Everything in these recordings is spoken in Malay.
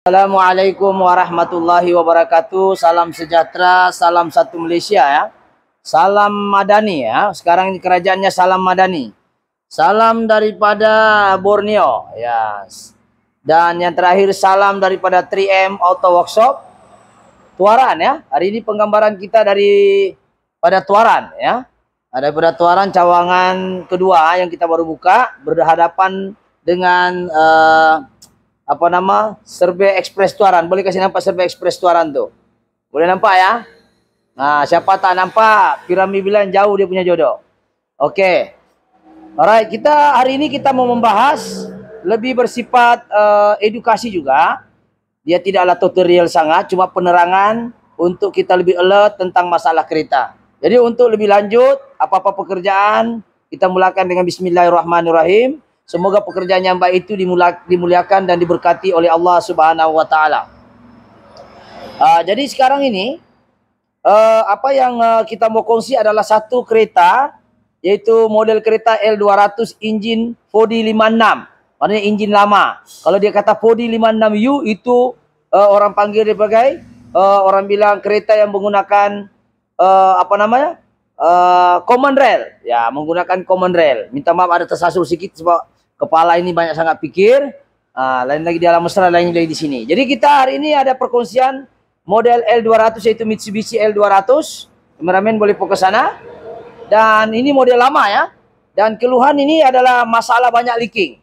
Assalamualaikum warahmatullahi wabarakatuh. Salam sejahtera, salam satu Malaysia ya. Salam Madani ya. Sekarang ini kerajaannya Salam Madani. Salam daripada Borneo ya. Dan yang terakhir salam daripada 3M Auto Workshop Tuaran ya. Hari ini penggambaran kita pada Tuaran ya. Ada pada Tuaran cawangan kedua yang kita baru buka, berhadapan dengan Survey Express Tuaran. Boleh kasih nampak Survey Express Tuaran tuh? Boleh nampak ya? Nah, siapa tak nampak, Piramid bilang jauh dia punya jodoh. Oke. Alright, hari ini kita mau membahas lebih bersifat edukasi juga. Dia tidaklah tutorial sangat, cuma penerangan untuk kita lebih alert tentang masalah kereta. Jadi untuk lebih lanjut, apa-apa pekerjaan, kita mulakan dengan Bismillahirrahmanirrahim. Semoga pekerjaan yang baik itu dimuliakan dan diberkati oleh Allah Subhanahu wa taala. Jadi sekarang ini apa yang kita mau kongsi adalah satu kereta, yaitu model kereta L200 engine 4D56. Maknanya engine lama. Kalau dia kata 4D56U itu orang panggil dia sebagai orang bilang kereta yang menggunakan common rail. Ya, menggunakan common rail. Minta maaf ada tersasul sedikit sebab kepala ini banyak sangat pikir. Lain lagi di alam mesra, lain lagi di sini. Jadi kita hari ini ada perkongsian model L200 yaitu Mitsubishi L200. Kameramen boleh fokus sana. Dan ini model lama ya. Dan keluhan ini adalah masalah banyak leaking.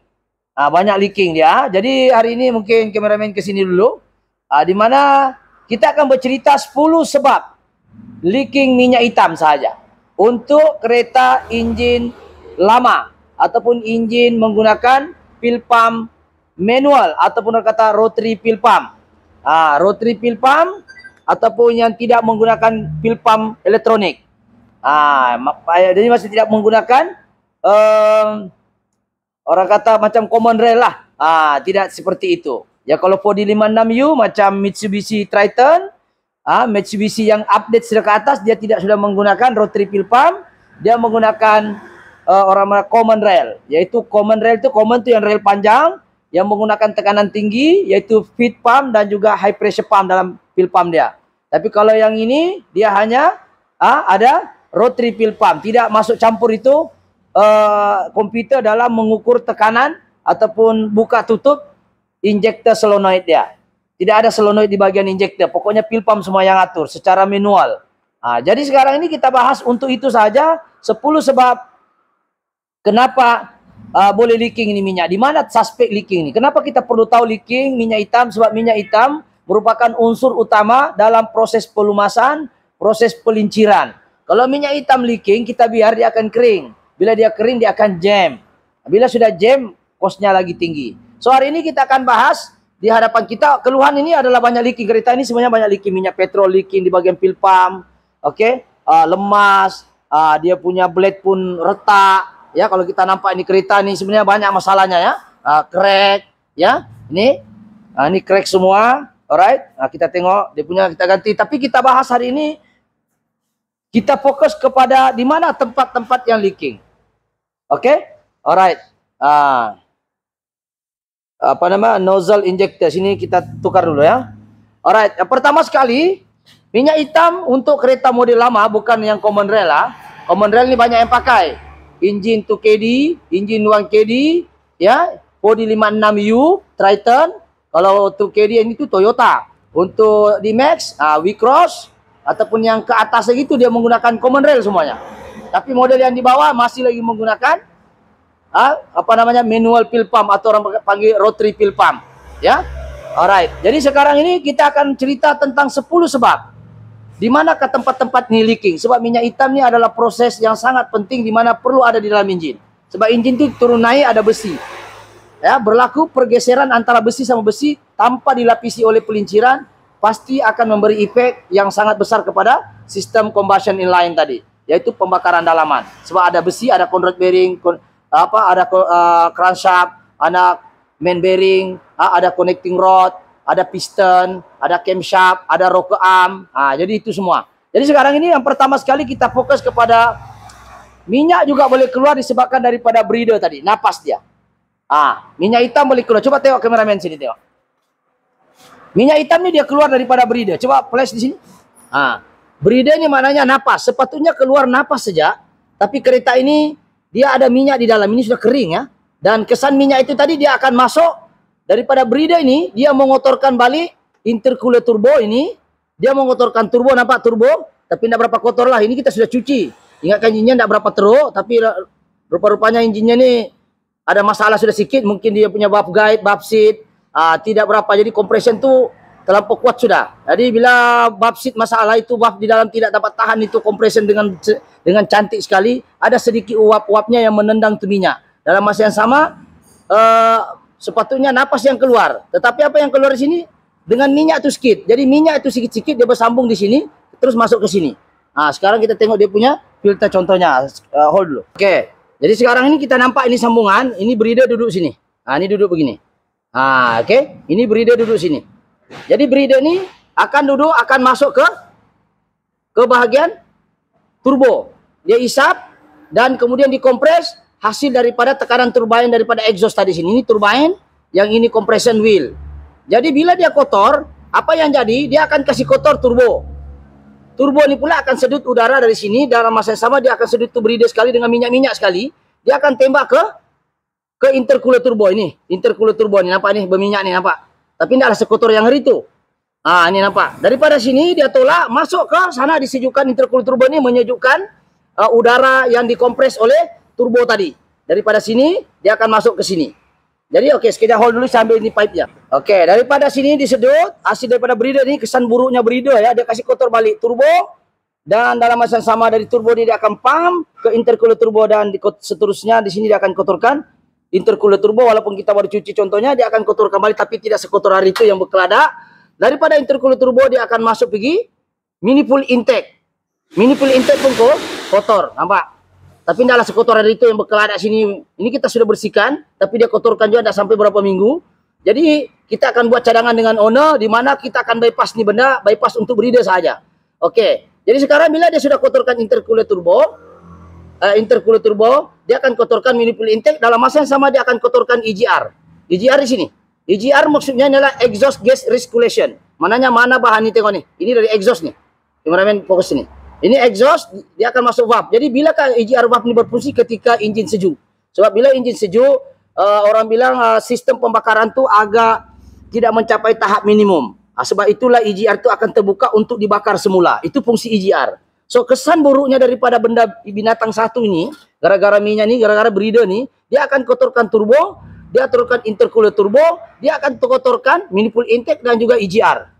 Banyak leaking dia. Jadi hari ini mungkin kameramen ke sini dulu. Di mana kita akan bercerita 10 sebab leaking minyak hitam saja untuk kereta engine lama ataupun engine menggunakan fuel pump manual ataupun kata rotary fuel pump. Rotary fuel pump ataupun yang tidak menggunakan fuel pump elektronik. Jadi masih tidak menggunakan orang kata macam common rail lah. Tidak seperti itu. Ya kalau 4D56U macam Mitsubishi Triton, Mitsubishi yang update sudah ke atas, dia tidak sudah menggunakan rotary fuel pump, dia menggunakan common rail, yaitu common rail itu common itu yang rail panjang yang menggunakan tekanan tinggi, yaitu feed pump dan juga high pressure pump dalam fuel pump dia. Tapi kalau yang ini dia hanya ada rotary fuel pump, tidak masuk campur itu komputer dalam mengukur tekanan ataupun buka tutup injektor solenoid dia. Tidak ada solenoid di bagian injektor, pokoknya fuel pump semua yang atur secara manual. Jadi sekarang ini kita bahas untuk itu saja 10 sebab kenapa boleh leaking ini minyak. Di mana suspek leaking ini? Kenapa kita perlu tahu leaking minyak hitam? Sebab minyak hitam merupakan unsur utama dalam proses pelumasan, proses pelinciran. Kalau minyak hitam leaking, kita biar dia akan kering. Bila dia kering, dia akan jam. Bila sudah jam, kosnya lagi tinggi. So hari ini kita akan bahas di hadapan kita, keluhan ini adalah banyak leaking. Kereta ini sebenarnya banyak leaking. Minyak petrol leaking di bagian fuel pump. Lemas. Dia punya blade pun retak. Ya, kalau kita nampak ini kereta ini sebenarnya banyak masalahnya ya. Crack ya. Ini crack semua. Alright. Kita tengok dia punya, kita ganti. Tapi kita bahas hari ini, kita fokus kepada di mana tempat-tempat yang leaking. Alright. Nozzle injector. Sini kita tukar dulu ya. Alright. Pertama sekali, minyak hitam untuk kereta model lama, bukan yang common rail lah. Common rail ini banyak yang pakai. Engine 2KD, engine 1KD, ya, 4D56U, Triton. Kalau 2KD ini tuh Toyota. Untuk D-Max, V-Cross, ataupun yang ke atas lagi itu dia menggunakan common rail semuanya. Tapi model yang di bawah masih lagi menggunakan manual fuel pump atau orang panggil rotary fuel pump, ya. Alright. Jadi sekarang ini kita akan cerita tentang 10 sebab di manakah tempat-tempat ini leaking. Sebab minyak hitam ini adalah proses yang sangat penting di mana perlu ada di dalam engine. Sebab engine itu turun naik ada besi. Ya, berlaku pergeseran antara besi sama besi tanpa dilapisi oleh pelinciran, pasti akan memberi efek yang sangat besar kepada sistem combustion inline tadi, yaitu pembakaran dalaman. Sebab ada besi, ada conduit bearing, ada crankshaft, ada main bearing, ada connecting rod, ada piston, ada camshaft, ada rocker arm. Jadi itu semua. Jadi sekarang ini yang pertama sekali kita fokus kepada minyak juga boleh keluar disebabkan daripada breather tadi, napas dia. Minyak hitam boleh keluar. Coba tengok kameramen sini tengok. Minyak hitam ini dia keluar daripada breeder. Coba flash di sini. Breeder ini maknanya napas. Sepatutnya keluar napas saja. Tapi kereta ini dia ada minyak di dalam. Ini sudah kering ya. Dan kesan minyak itu tadi dia akan masuk daripada breeder ini. Dia mengotorkan balik intercooler turbo ini. Dia mengotorkan turbo. Nampak turbo? Tapi tidak berapa kotor lah. Ini kita sudah cuci. Ingatkan injinnya tidak berapa teruk. Tapi rupa-rupanya injinnya ini ada masalah sudah sedikit. Mungkin dia punya valve guide, valve seat. Tidak berapa. Jadi compression tu terlampau kuat sudah. Jadi bila valve seat masalah itu, valve di dalam tidak dapat tahan itu compression dengan cantik sekali. Ada sedikit uap-uapnya yang menendang tu minyak. Dalam masa yang sama, sepatutnya napas yang keluar. Tetapi apa yang keluar di sini? Dengan minyak itu sedikit. Jadi minyak itu sedikit-sedikit dia bersambung di sini, terus masuk ke sini. Sekarang kita tengok dia punya filter contohnya. Hold dulu. Oke. Jadi sekarang ini kita nampak ini sambungan. Ini breeder duduk sini. Ini duduk begini. Oke. Ini breeder duduk sini. Jadi breeder ini akan masuk ke bahagian turbo. Dia isap dan kemudian dikompres hasil daripada tekanan turbine daripada exhaust tadi sini. Ini turbine, yang ini compression wheel. Jadi bila dia kotor, apa yang jadi? Dia akan kasih kotor turbo. Turbo ini pula akan sedut udara dari sini. Dalam masa yang sama dia akan sedut tu breeder sekali dengan minyak-minyak sekali. Dia akan tembak ke intercooler turbo ini. Intercooler turbo ini nampak nih berminyak nih nampak. Tapi tidaklah sekotor yang hari itu. Ini nampak. Daripada sini dia tolak masuk ke sana, disejukkan intercooler turbo ini, menyejukkan udara yang dikompres oleh turbo tadi. Daripada sini dia akan masuk ke sini. Jadi oke, sekejap hold dulu sambil ini pipe ya. Oke, daripada sini disedut, hasil daripada breeder ini, kesan buruknya breeder ya, dia kasih kotor balik turbo. Dan dalam masa yang sama dari turbo ini dia akan pump ke intercooler turbo dan seterusnya di sini dia akan kotorkan intercooler turbo. Walaupun kita baru cuci contohnya, dia akan kotor kembali tapi tidak sekotor hari itu yang berkeladak. Daripada intercooler turbo dia akan masuk pergi manifold intake. Manifold intake pun kotor, nampak? Tapi tidaklah sekotor hari itu yang berkeladak sini. Ini kita sudah bersihkan, tapi dia kotorkan juga tidak sampai berapa minggu. Jadi kita akan buat cadangan dengan owner di mana kita akan bypass ni benda, bypass untuk breeder saja. Oke. Jadi sekarang bila dia sudah kotorkan intercooler turbo, dia akan kotorkan manifold intake. Dalam masa yang sama dia akan kotorkan EGR. EGR di sini. EGR maksudnya adalah exhaust gas recirculation. Mananya mana bahan ini, tengok nih. Ini dari exhaust nih. Kameramen fokus sini. Ini exhaust, dia akan masuk valve. Jadi bila EGR valve ini berfungsi ketika enjin sejuk. Sebab bila enjin sejuk, orang bilang sistem pembakaran tu agak tidak mencapai tahap minimum. Sebab itulah EGR itu akan terbuka untuk dibakar semula. Itu fungsi EGR. So kesan buruknya daripada benda binatang satu ini, gara-gara minyak ni, gara-gara breeder ni, dia akan kotorkan turbo, dia kotorkan intercooler turbo, dia akan kotorkan manifold intake dan juga EGR.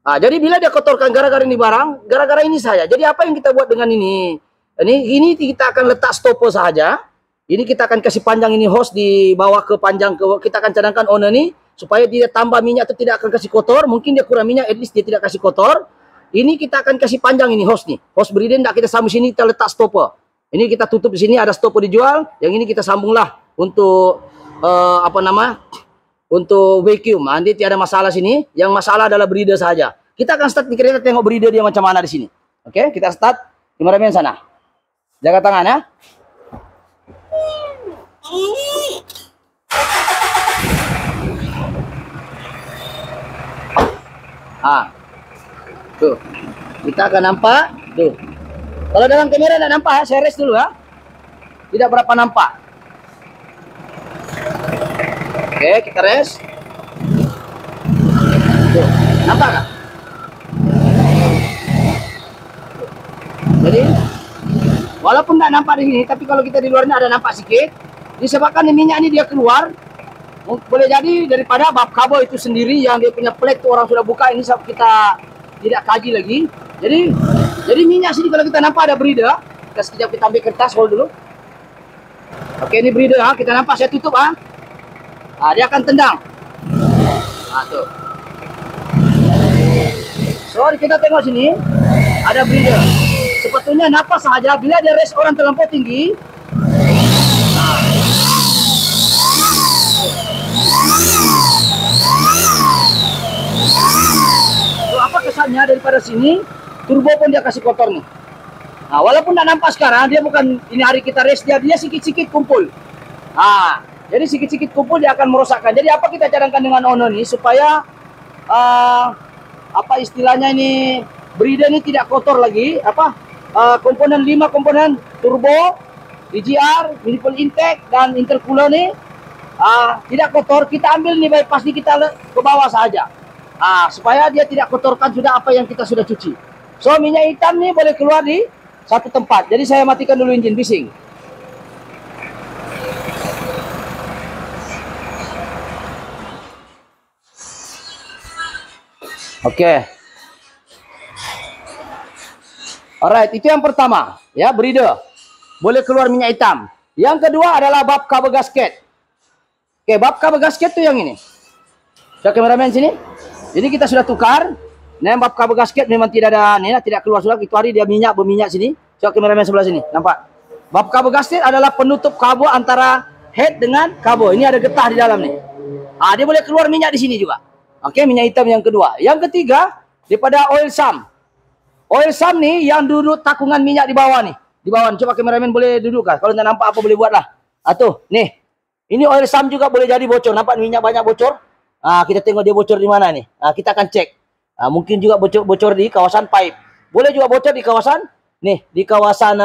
Jadi bila dia kotorkan gara-gara ini barang, gara-gara ini saja. Jadi apa yang kita buat dengan ini? Ini kita akan letak stopper saja. Ini kita akan kasih panjang ini hose di bawah ke panjang ke, kita akan cadangkan owner ni supaya dia tambah minyak itu tidak akan kasih kotor. Mungkin dia kurang minyak, at least dia tidak kasih kotor. Ini kita akan kasih panjang ini hose nih. Hose breeder tidak kita sambung sini, kita letak stopper. Ini kita tutup di sini, ada stopper dijual. Yang ini kita sambunglah untuk untuk vacuum. Nanti tiada masalah sini. Yang masalah adalah breeder saja. Kita akan start di kereta, tengok breeder dia macam mana di sini. Oke, kita start. Kameramen sana. Jaga tangan ya. Tuh. Kita akan nampak. Tuh. Kalau dalam kamera tidak nampak ya, saya rest dulu ya. Tidak berapa nampak. Oke, kita rest. Tuh. Nampak kan? Jadi, walaupun tidak nampak di sini, tapi kalau kita di luarnya ada nampak sedikit. Disebabkan minyak ini dia keluar. Boleh jadi daripada bab kabel itu sendiri yang dia punya plate itu orang sudah buka, ini kita tidak kaji lagi. Jadi minyak sini kalau kita nampak ada breeder, kita sekejap kita ambil kertas, hold dulu. Oke, ini breeder kita nampak, saya tutup dia akan tendang. Tuh. So kita tengok sini ada breeder. Sepatutnya napas saja bila dia rest orang terlampau tinggi. Apa kesannya daripada sini, turbo pun dia kasih kotor nih. Walaupun tidak nampak sekarang, dia bukan ini hari kita rest, dia sikit-sikit kumpul. Jadi sikit-sikit kumpul dia akan merosakkan. Jadi apa kita cadangkan dengan owner nih supaya apa istilahnya ini, breeder ini tidak kotor lagi. Komponen 5 komponen turbo, DGR, manifold intake dan intercooler nih tidak kotor. Kita ambil nih bypass ini, kita ke bawah saja. Supaya dia tidak kotorkan sudah apa yang kita sudah cuci. So minyak hitam nih boleh keluar di satu tempat. Jadi saya matikan dulu engine bising. Oke. Alright, itu yang pertama, ya, breeder. Boleh keluar minyak hitam. Yang kedua adalah bab cover gasket. Oke, bab cover gasket itu yang ini. Sudah kameramen sini. Jadi kita sudah tukar. Nah, bab cover gasket memang tidak ada, tidak keluar sudah. Itu hari dia berminyak sini. Sudah kameramen sebelah sini, nampak? Bab cover gasket adalah penutup kabel antara head dengan kabel. Ini ada getah di dalam nih. Dia boleh keluar minyak di sini juga. Oke, minyak hitam yang kedua. Yang ketiga, daripada oil sump. Oil sump nih yang duduk takungan minyak di bawah nih. Di bawah. Coba kameramen boleh duduk kah? Kalau tidak nampak apa boleh buatlah. Tuh, nih. Ini oil sump juga boleh jadi bocor. Nampak minyak banyak bocor? Kita tengok dia bocor di mana nih. Kita akan cek. Mungkin juga bocor di kawasan pipe. Boleh juga bocor di kawasan nih, di kawasan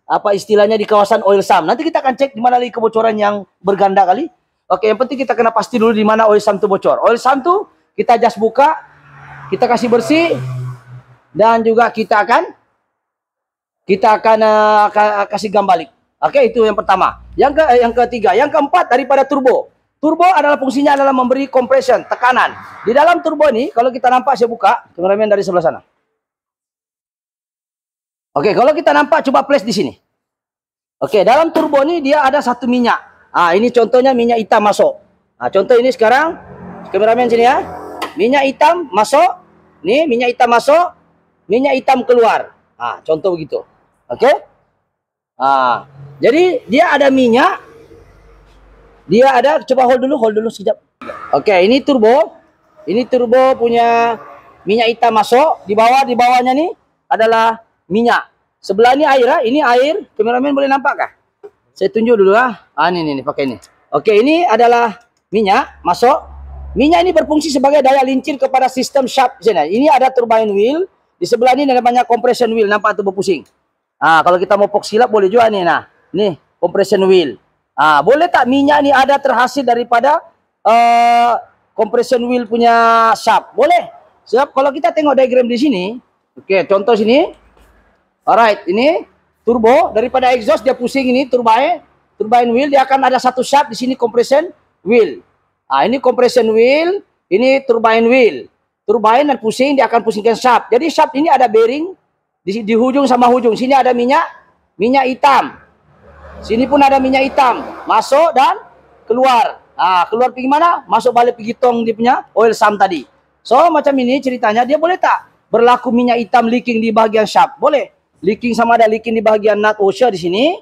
apa istilahnya, di kawasan oil sump. Nanti kita akan cek di mana lagi kebocoran yang berganda kali. Oke, yang penting kita kena pasti dulu di mana oil sump itu bocor. Oil sump tuh kita just buka, kita kasih bersih, dan juga kita akan kasih gam balik. Oke, itu yang pertama. Yang ketiga, yang keempat daripada turbo. Turbo adalah fungsinya adalah memberi compression, tekanan. Di dalam turbo ini, kalau kita nampak, saya buka, kameramen dari sebelah sana. Oke, kalau kita nampak, coba flash di sini. Oke, dalam turbo ini dia ada satu minyak. Ini contohnya minyak hitam masuk. Contoh ini sekarang, kameramen sini ya. Minyak hitam masuk. Nih, minyak hitam masuk. Minyak hitam keluar. Contoh begitu. Oke. Jadi dia ada minyak. Dia ada, coba hold dulu sekejap. Oke, ini turbo. Ini turbo punya minyak hitam masuk. Di bawahnya nih adalah minyak. Sebelah ini air, ini air. Kameramen boleh nampak kah? Saya tunjuk dulu Ini pakai ini. Oke, ini adalah minyak masuk. Minyak ini berfungsi sebagai daya lincir kepada sistem shaft sini. Ini ada turbine wheel. Di sebelah ini ada banyak compression wheel. Nampak tuh berpusing. Kalau kita mau pok silap boleh juga nih. Nih compression wheel. Boleh tak minyak ini ada terhasil daripada compression wheel punya shaft? Boleh. Sebab kalau kita tengok diagram di sini. Oke, contoh sini. Alright, ini turbo daripada exhaust dia pusing ini turbine wheel, dia akan ada satu shaft di sini compression wheel. Ini compression wheel, ini turbine wheel. Turbine dan pusing, dia akan pusingkan shaft. Jadi shaft ini ada bearing di hujung sama hujung. Sini ada minyak hitam. Sini pun ada minyak hitam, masuk dan keluar. Keluar pergi mana? Masuk balik pergi tong dia punya oil sump tadi. So macam ini ceritanya, dia boleh tak berlaku minyak hitam leaking di bagian shaft? Boleh. Leaking sama ada leaking di bagian nut washer di sini.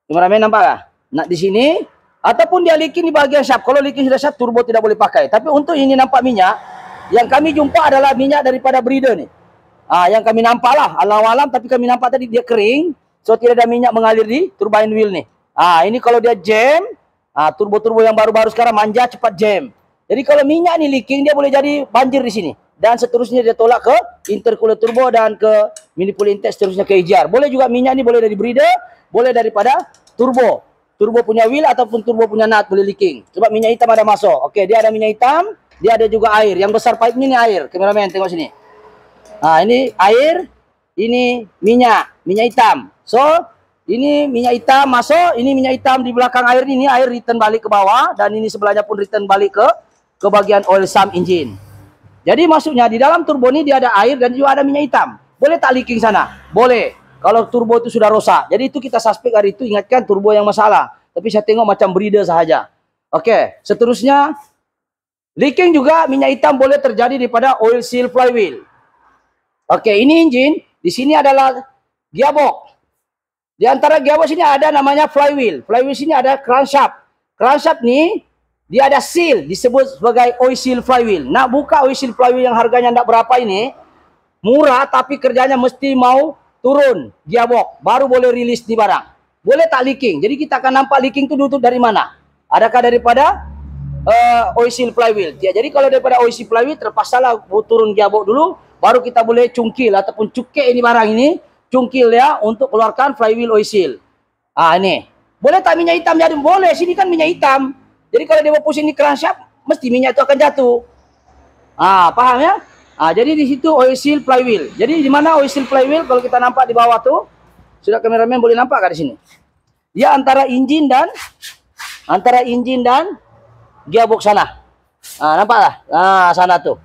Kameramen nampak kah? Nut di sini. Ataupun dia leaking di bagian shaft. Kalau leaking sudah shaft, turbo tidak boleh pakai. Tapi untuk ini nampak minyak, yang kami jumpa adalah minyak daripada breeder nih. Yang kami nampak lah, alam-alam, tapi kami nampak tadi dia kering. So tidak ada minyak mengalir di turbine wheel nih. Ini kalau dia jam, turbo-turbo yang baru-baru sekarang manja cepat jam. Jadi kalau minyak nih leaking, dia boleh jadi banjir di sini. Dan seterusnya dia tolak ke intercooler turbo dan ke manifold intake, seterusnya ke EGR. Boleh juga minyak ini boleh dari breeder, boleh daripada turbo. Turbo punya wheel ataupun turbo punya nut boleh leaking. Sebab minyak hitam ada masuk. Oke, dia ada minyak hitam, dia ada juga air. Yang besar pipe ini air. Kameramen tengok sini. Ini air, ini minyak hitam. So, ini minyak hitam masuk, ini minyak hitam di belakang air ini air return balik ke bawah, dan ini sebelahnya pun return balik ke bagian oil sump engine. Jadi maksudnya di dalam turbo ini dia ada air dan juga ada minyak hitam. Boleh tak leaking sana? Boleh. Kalau turbo itu sudah rosak. Jadi itu kita suspek hari itu, ingatkan turbo yang masalah. Tapi saya tengok macam breeder sahaja. Oke, seterusnya leaking juga minyak hitam boleh terjadi daripada oil seal flywheel. Oke, ini engine. Di sini adalah gearbox. Di antara gearbox ini ada namanya flywheel. Flywheel sini ada crankshaft. Crankshaft nih dia ada seal, disebut sebagai oil seal flywheel. Nak buka oil seal flywheel yang harganya tidak berapa ini, murah tapi kerjanya mesti mau turun gearbox, baru boleh rilis di barang. Boleh tak leaking? Jadi kita akan nampak leaking itu dari mana? Adakah daripada oil seal flywheel. Ya, jadi kalau daripada oil seal flywheel terpaksalah turun gearbox dulu, baru kita boleh cungkil ataupun cukai ini barang ini, cungkil ya untuk keluarkan flywheel oil seal. Ini. Boleh tak minyak hitam jadi? Boleh, sini kan minyak hitam. Jadi kalau dia mau pusing di crankshaft, mesti minyak itu akan jatuh. Paham ya? Jadi di situ oil seal flywheel. Jadi di mana oil seal flywheel? Kalau kita nampak di bawah tuh, sudah kameramen boleh nampak kan di sini? Dia antara engine dan gearbox sana. Nampaklah? Sana tuh.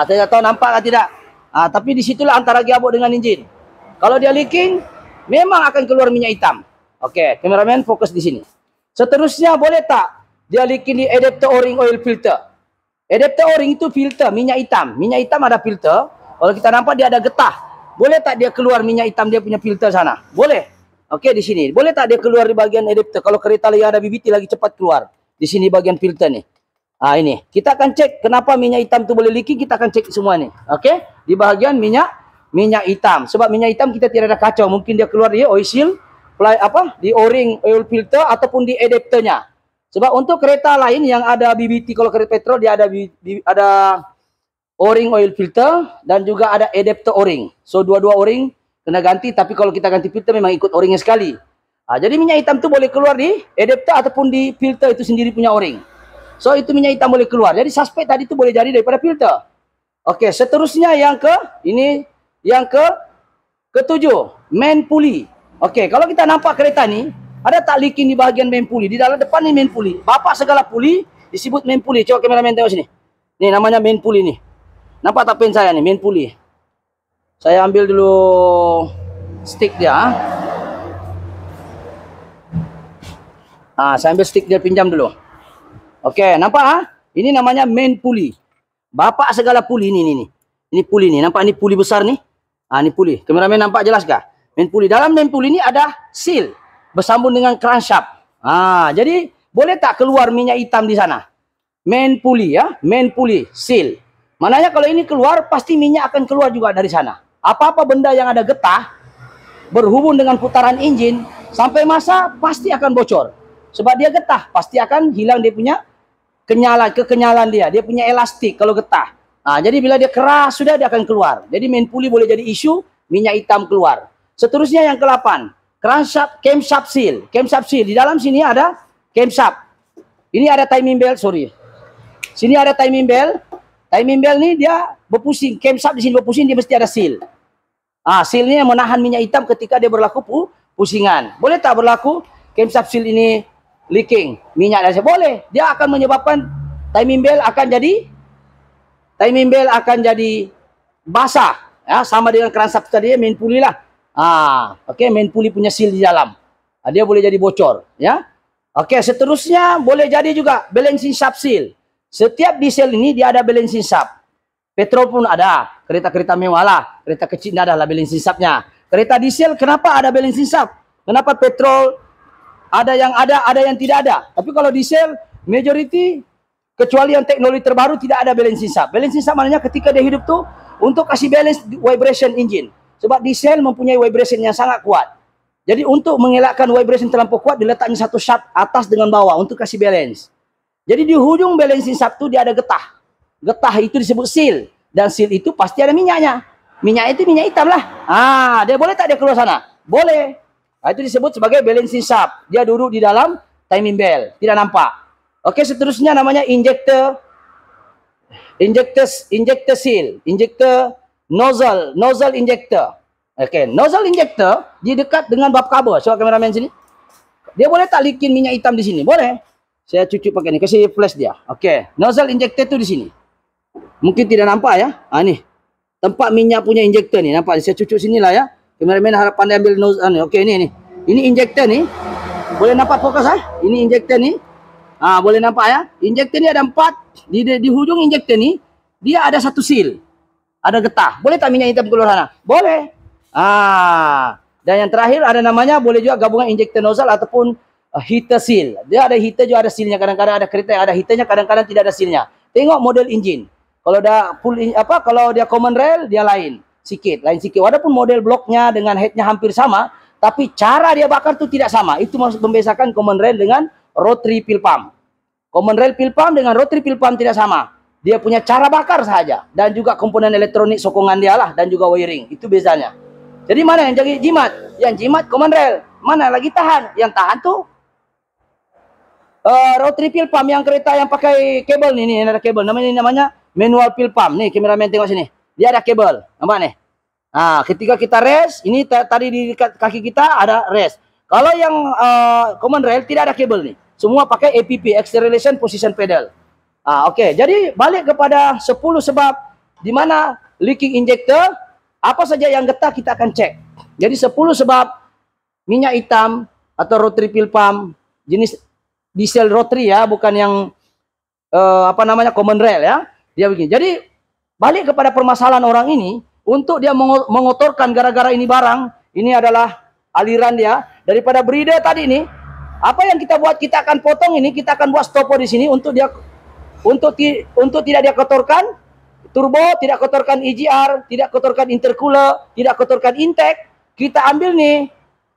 Tidak tahu nampak atau tidak. Tapi disitulah antara gearbox dengan engine. Kalau dia leaking, memang akan keluar minyak hitam. Oke, kameramen fokus di sini. Seterusnya boleh tak dia leaking di adapter o-ring oil filter? Adapter o-ring itu filter minyak hitam. Minyak hitam ada filter. Kalau kita nampak dia ada getah. Boleh tak dia keluar minyak hitam dia punya filter sana? Boleh. Oke, di sini. Boleh tak dia keluar di bagian adapter? Kalau kereta yang ada BBT lagi cepat keluar. Di sini bagian filter nih. Ini. Kita akan cek kenapa minyak hitam itu boleh leaking. Kita akan cek semua nih. Oke. Di bagian minyak hitam. Sebab minyak hitam kita tidak ada kacau. Mungkin dia keluar di oil seal, di o-ring oil filter ataupun di adapternya. Sebab untuk kereta lain yang ada BBT, kalau kereta petrol dia ada o-ring oil filter dan juga ada adapter o-ring. So dua-dua o-ring kena ganti, tapi kalau kita ganti filter memang ikut o-ringnya sekali. Jadi minyak hitam itu boleh keluar di adapter ataupun di filter itu sendiri punya o-ring. So itu minyak hitam boleh keluar. Jadi suspek tadi itu boleh jadi daripada filter. Oke, seterusnya yang ketujuh, main pulley. Oke, kalau kita nampak kereta ni ada tak leaking di bahagian main pulley? Di dalam depan ni main pulley. Bapak segala pulley disebut main pulley. Coba kameramen tengok sini. Ni namanya main pulley ni. Nampak tak pen saya ni, main pulley. Saya ambil dulu stick dia. Saya ambil stick dia, pinjam dulu. Oke, nampak Ini namanya main pulley. Bapak segala pulley ni. Ini pulley ni. Nampak ni pulley besar ni? Ni pulley. Kameramen nampak jelas kah? Main pulley. Dalam main pulley ni ada seal bersambung dengan crankshaft. Jadi boleh tak keluar minyak hitam di sana? Main pulley ya, main pulley, seal. Maknanya kalau ini keluar pasti minyak akan keluar juga dari sana. Apa-apa benda yang ada getah berhubung dengan putaran enjin sampai masa pasti akan bocor. Sebab dia getah, pasti akan hilang dia punya kekenyalan dia. Dia punya elastik kalau getah. Jadi bila dia keras sudah dia akan keluar. Jadi main pulley boleh jadi isu minyak hitam keluar. Seterusnya yang ke-8, camshaft seal. Camshaft seal. Di dalam sini ada camshaft. Ini ada timing belt, sorry. Sini ada timing belt. Timing belt ni dia berpusing. Camshaft di sini berpusing, dia mesti ada seal. Seal ni yang menahan minyak hitam ketika dia berlaku pusingan. Boleh tak berlaku camshaft seal ini leaking? Minyak dari boleh. Dia akan menyebabkan timing belt akan jadi basah. Ya, sama dengan crankshaft tadi, main pulley lah. Oke, main pulley punya seal di dalam. Dia boleh jadi bocor, ya. Oke, seterusnya boleh jadi juga balancing shaft seal. Setiap diesel ini dia ada balancing shaft. Petrol pun ada, kereta-kereta mewah lah, kereta kecil ada lah balancing shaftnya. Kereta diesel kenapa ada balancing shaft? Kenapa petrol ada yang tidak ada? Tapi kalau diesel majority kecuali yang teknologi terbaru tidak ada balancing shaft. Balancing shaft maknanya ketika dia hidup tuh untuk kasih balance vibration engine. Sebab diesel mempunyai vibration yang sangat kuat. Jadi untuk mengelakkan vibration terlampau kuat, diletaknya satu shaft atas dengan bawah untuk kasih balance. Jadi di hujung balancing shaft itu dia ada getah. Getah itu disebut seal. Dan seal itu pasti ada minyaknya. Minyak itu minyak hitam lah. Dia boleh tak dia keluar sana? Boleh. Itu disebut sebagai balancing shaft. Dia duduk di dalam timing belt. Tidak nampak. Oke, seterusnya namanya injector seal. Injector nozzle injector. Oke, nozzle injector di dekat dengan bab kabel. Coba kameramen sini. Dia boleh tak leaking minyak hitam di sini? Boleh. Saya cucuk pakai ni, kasih flash dia. Oke, nozzle injector tu di sini. Mungkin tidak nampak ya. Nih. Tempat minyak punya injector ni, nampak? Saya cucuk sinilah ya. Kameramen harap pandai ambil nozzle ni. Oke, ini. Ini injector ni. Boleh nampak fokus Ini injector ni. Boleh nampak ya. Injector ni ada 4. Di hujung injector ni dia ada satu seal. Ada getah. Boleh tak minyak hitam keluar sana? Boleh. Dan yang terakhir ada namanya, boleh juga gabungan injector nozzle ataupun heater seal. Dia ada heater juga ada sealnya. Kadang-kadang ada kereta yang ada heaternya, kadang-kadang tidak ada sealnya. Tengok model engine. Kalau kalau dia common rail dia lain sikit. Walaupun model bloknya dengan headnya hampir sama, tapi cara dia bakar tu tidak sama. Itu maksud membedakan common rail dengan rotary fuel pump. Common rail pil pump dengan rotary pil pump tidak sama. Dia punya cara bakar saja dan juga komponen elektronik sokongan dia lah dan juga wiring. Itu bezanya. Jadi mana yang jadi jimat? Yang jimat common rail. Mana lagi tahan? Yang tahan tuh rotary pil pump yang kereta yang pakai kabel nih ada kabel. Namanya manual pil pump. Nih kameramen tengok sini. Dia ada kabel. Nampak nih? Nah, ketika kita rest, ini tadi di kaki kita ada rest. Kalau yang common rail tidak ada kabel nih. Semua pakai APP, acceleration position pedal. Oke. Jadi balik kepada 10 sebab di mana leaking injector, apa saja yang getah kita akan cek. Jadi 10 sebab minyak hitam atau rotary pil pump jenis diesel rotary ya, bukan yang common rail ya. Dia begini. Jadi balik kepada permasalahan orang ini, untuk dia mengotorkan gara-gara ini barang, ini adalah aliran dia daripada breeder tadi ini. Apa yang kita buat, kita akan potong ini, kita akan buat stopper di sini untuk dia untuk tidak dia kotorkan turbo, tidak kotorkan EGR, tidak kotorkan intercooler, tidak kotorkan intake. Kita ambil nih,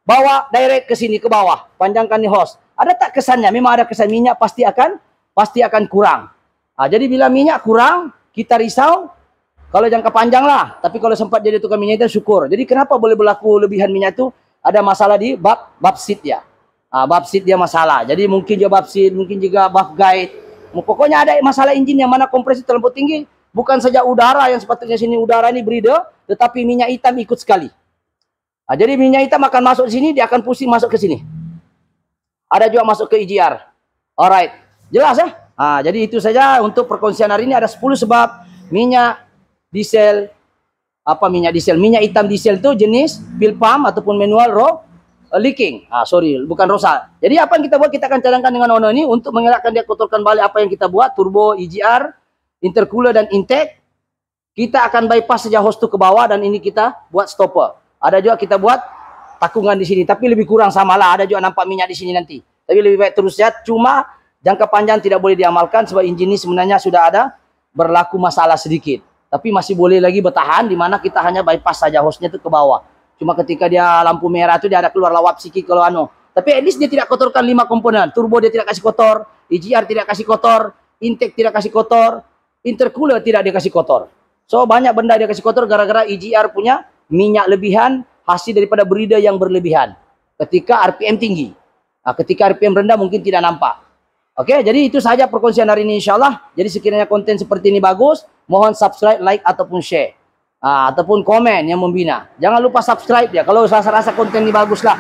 bawa direct ke sini ke bawah, panjangkan nih hose. Ada tak kesannya? Memang ada kesan, minyak pasti akan kurang. Jadi bila minyak kurang, kita risau. Kalau jangka panjang lah, tapi kalau sempat jadi tukang minyak itu syukur. Jadi kenapa boleh berlaku lebihan minyak itu? Ada masalah di bab seat ya. Bab seat dia masalah. Jadi mungkin juga bab seat, mungkin juga bab guide. Pokoknya ada masalah engine yang mana kompresi terlalu tinggi. Bukan saja udara yang sepatutnya sini udara ini breeder, tetapi minyak hitam ikut sekali. Jadi minyak hitam akan masuk sini, dia akan pusing masuk ke sini. Ada juga masuk ke EGR. Alright, jelas ya? Jadi itu saja untuk perkongsian hari ini. Ada 10 sebab minyak diesel, minyak hitam diesel itu jenis pil pump ataupun manual leaking. Bukan rosa. Jadi apa yang kita buat, kita akan cadangkan dengan Ono ini untuk mengelakkan dia kotorkan balik apa yang kita buat, turbo, EGR, intercooler dan intake. Kita akan bypass saja hose itu ke bawah dan ini kita buat stopper. Ada juga kita buat takungan di sini, tapi lebih kurang samalah. Ada juga nampak minyak di sini nanti. Tapi lebih baik terus ya. Cuma jangka panjang tidak boleh diamalkan sebab engine ini sebenarnya sudah ada berlaku masalah sedikit. Tapi masih boleh lagi bertahan di mana kita hanya bypass saja hose-nya itu ke bawah. Cuma ketika dia lampu merah itu dia ada keluar lawap sikit kalau Tapi at least dia tidak kotorkan 5 komponen. Turbo dia tidak kasih kotor, EGR tidak kasih kotor, intake tidak kasih kotor, intercooler tidak dia kasih kotor. So banyak benda dia kasih kotor gara-gara EGR punya minyak lebihan hasil daripada breeder yang berlebihan. Ketika RPM tinggi. Ketika RPM rendah mungkin tidak nampak. Oke, jadi itu saja perkongsian hari ini insyaAllah. Jadi sekiranya konten seperti ini bagus, mohon subscribe, like, ataupun share. Ataupun komen yang membina. Jangan lupa subscribe ya. Kalau rasa-rasa konten ini bagus lah.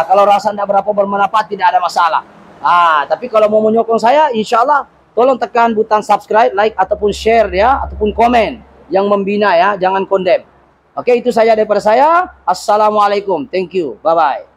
Kalau rasa tidak berapa bermanfaat, tidak ada masalah. Tapi kalau mau menyokong saya, insyaAllah tolong tekan butang subscribe, like, ataupun share ya. Ataupun komen yang membina ya. Jangan condemn. Oke, itu saja daripada saya. Assalamualaikum. Thank you. Bye-bye.